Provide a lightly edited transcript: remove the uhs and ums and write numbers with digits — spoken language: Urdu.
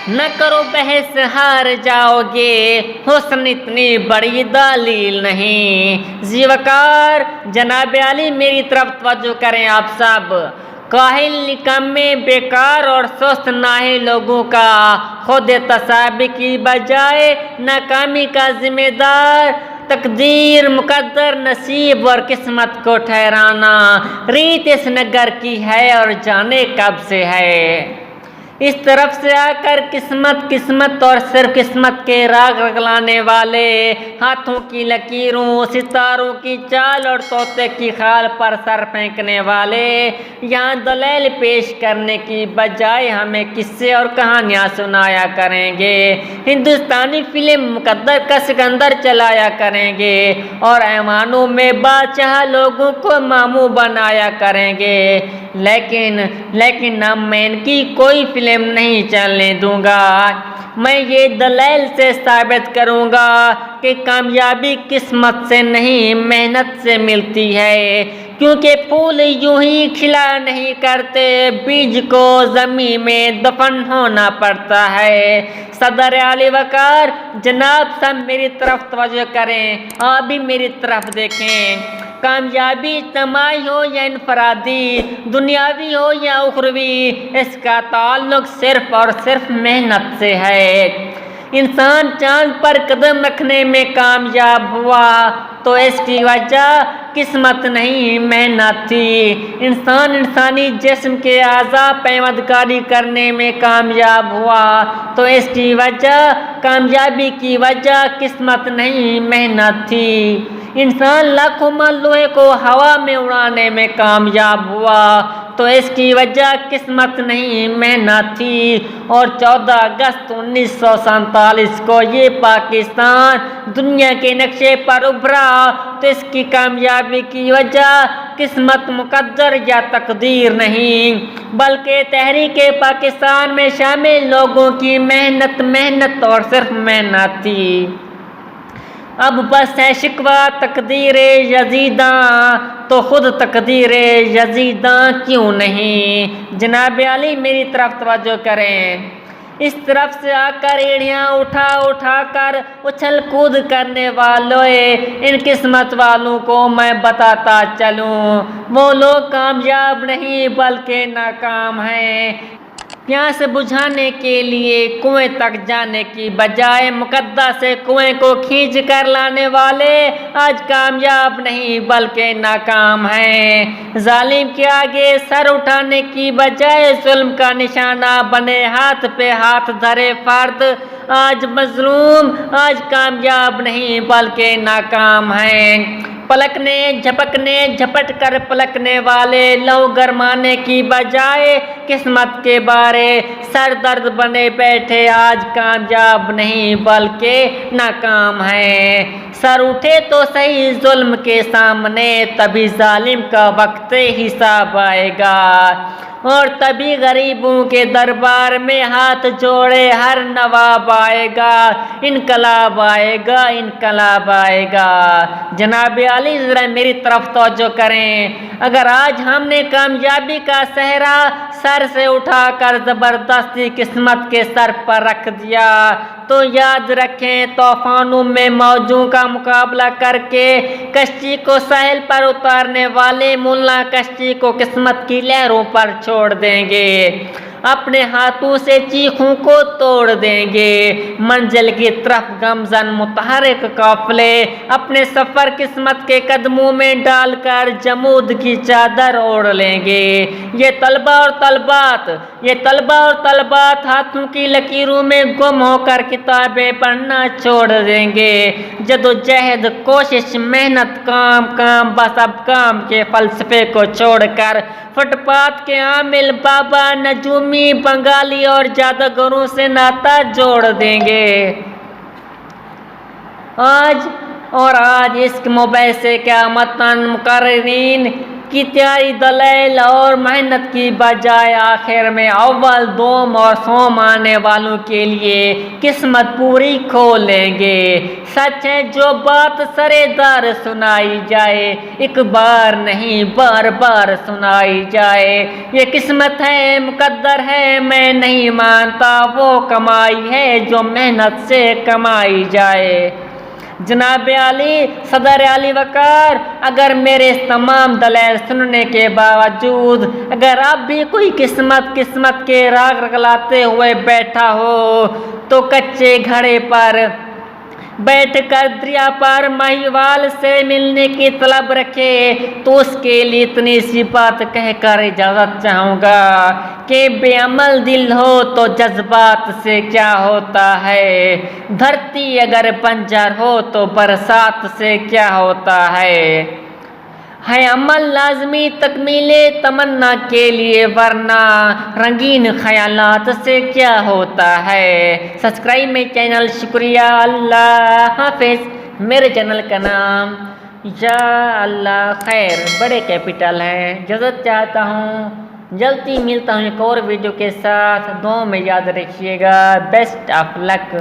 نہ کرو بحث ہار جاؤ گے، حسن اتنی بڑی دلیل نہیں۔ زیوکار جناب علی میری طرف توجہ کریں آپ سب۔ کاہل، نکمے، بیکار اور سست ناہی لوگوں کا خود تصابی کی بجائے ناکامی کا ذمہ دار تقدیر، مقدر، نصیب اور قسمت کو ٹھہرانا ریت اس نگر کی ہے اور جانے کب سے ہے۔ اس طرف سے آ کر قسمت اور صرف قسمت کے راگ رگلانے والے، ہاتھوں کی لکیروں، ستاروں کی چال اور طوطے کی کھال پر سر پھینکنے والے یہاں دلائل پیش کرنے کی بجائے ہمیں قصے اور کہانیاں سنایا کریں گے، ہندوستانی فلم مقدر کا سکندر چلایا کریں گے اور ایوانوں میں بادشاہ لوگوں کو ماموں بنایا کریں گے، لیکن اب میں ان کی کوئی فلم نہیں چلنے دوں گا۔ میں یہ دلائل سے ثابت کروں گا کہ کامیابی قسمت سے نہیں محنت سے ملتی ہے، کیونکہ پھول یوں ہی کھلا نہیں کرتے، بیج کو زمین میں دفن ہونا پڑتا ہے۔ صدر اعلی وقار جناب سب میری طرف توجہ کریں، آپ بھی میری طرف دیکھیں۔ کامیابی اجتماعی ہو یا انفرادی، دنیاوی ہو یا اخروی، اس کا تعلق صرف اور صرف محنت سے ہے۔ انسان چاند پر قدم رکھنے میں کامیاب ہوا تو اس کی وجہ قسمت نہیں محنت تھی۔ انسان انسانی جسم کے اعضاء پیوند کاری کرنے میں کامیاب ہوا تو اس کی وجہ کامیابی کی وجہ قسمت نہیں محنت تھی۔ انسان لاکھوں من لوہے کو ہوا میں اڑانے میں کامیاب ہوا تو اس کی وجہ قسمت نہیں محنت تھی، اور 14 اگست 1947 کو یہ پاکستان دنیا کے نقشے پر ابھرا تو اس کی کامیابی کی وجہ قسمت، مقدر یا تقدیر نہیں، بلکہ تحریک پاکستان میں شامل لوگوں کی محنت اور صرف محنت تھی۔ اب بس ہے شکوہ تقدیر یزیداں، تو خود تقدیر یزیداں کیوں نہیں؟ جناب علی میری طرف توجہ کریں۔ اس طرف سے آ کر ایڑیاں اٹھا کر اچھل کود کرنے والے ان قسمت والوں کو میں بتاتا چلوں، وہ لوگ کامیاب نہیں بلکہ ناکام ہیں۔ پیاس بجھانے کے لیے کنویں تک جانے کی بجائے مقدس سے کنویں کو کھینچ کر لانے والے آج کامیاب نہیں بلکہ ناکام ہیں۔ ظالم کے آگے سر اٹھانے کی بجائے ظلم کا نشانہ بنے ہاتھ پہ ہاتھ دھرے فرد آج مظلوم، آج کامیاب نہیں بلکہ ناکام ہیں۔ پلکنے، جھپکنے، جھپٹ کر پلکنے والے لہو گرمانے کی بجائے قسمت کے بارے سر درد بنے بیٹھے آج کامیاب نہیں بلکہ ناکام ہیں۔ سر اٹھے تو صحیح ظلم کے سامنے، تبھی ظالم کا وقت حساب آئے گا، اور تبھی غریبوں کے دربار میں ہاتھ جوڑے ہر نواب آئے گا، انقلاب آئے گا، انقلاب آئے گا۔ جناب علی ذرا میری طرف توجہ کریں۔ اگر آج ہم نے کامیابی کا صحرا سر سے اٹھا کر زبردستی قسمت کے سر پر رکھ دیا تو یاد رکھیں طوفانوں میں موجوں کا مقابلہ کر کے کشتی کو ساحل پر اتارنے والے ملا کشتی کو قسمت کی لہروں پر چھوڑ دیں گے، اپنے ہاتھوں سے چیخوں کو توڑ دیں گے۔ منزل کی طرف گامزن متحرک قافلے اپنے سفر قسمت کے قدموں میں ڈال کر جمود کی چادر اوڑھ لیں گے۔ یہ طلبہ اور طالبات ہاتھوں کی لکیروں میں گم ہو کر کتابیں پڑھنا چھوڑ دیں گے۔ جدوجہد، کوشش، محنت، کام بس اب کام کے فلسفے کو چھوڑ کر فٹ پاتھ کے عامل، بابا، نجومی، بنگالی اور جادوگروں سے ناطہ جوڑ دیں گے۔ آج عشق مباحثے قیامتاً مقررین کی تیاری دلیل اور محنت کی بجائے آخر میں اول دوم اور سوم آنے والوں کے لیے قسمت پوری کھول لیں گے۔ سچ ہے جو بات سرے دار سنائی جائے، ایک بار نہیں بار بار سنائی جائے۔ یہ قسمت ہے مقدر ہے میں نہیں مانتا، وہ کمائی ہے جو محنت سے کمائی جائے۔ جناب علی صدر علی وقار، اگر میرے اس تمام دلائل سننے کے باوجود اگر اب بھی کوئی قسمت کے راگ رگلاتے ہوئے بیٹھا ہو تو کچے گھڑے پر بیٹھ کر دریا پر ماہیوال سے ملنے کی طلب رکھے تو اس کے لیے اتنی سی بات کہہ کر اجازت چاہوں گا کہ بے عمل دل ہو تو جذبات سے کیا ہوتا ہے، دھرتی اگر بنجر ہو تو برسات سے کیا ہوتا ہے عمل لازمی تکمیل تمنا کے لیے ورنہ رنگین خیالات سے کیا ہوتا ہے۔ سبسکرائب میں چینل، شکریہ، اللہ حافظ۔ میرے چینل کا نام یا اللہ خیر بڑے کیپٹل ہے۔ اجازت چاہتا ہوں، جلدی ملتا ہوں ایک اور ویڈیو کے ساتھ، دعاؤں میں یاد رکھیے گا۔ Best of look.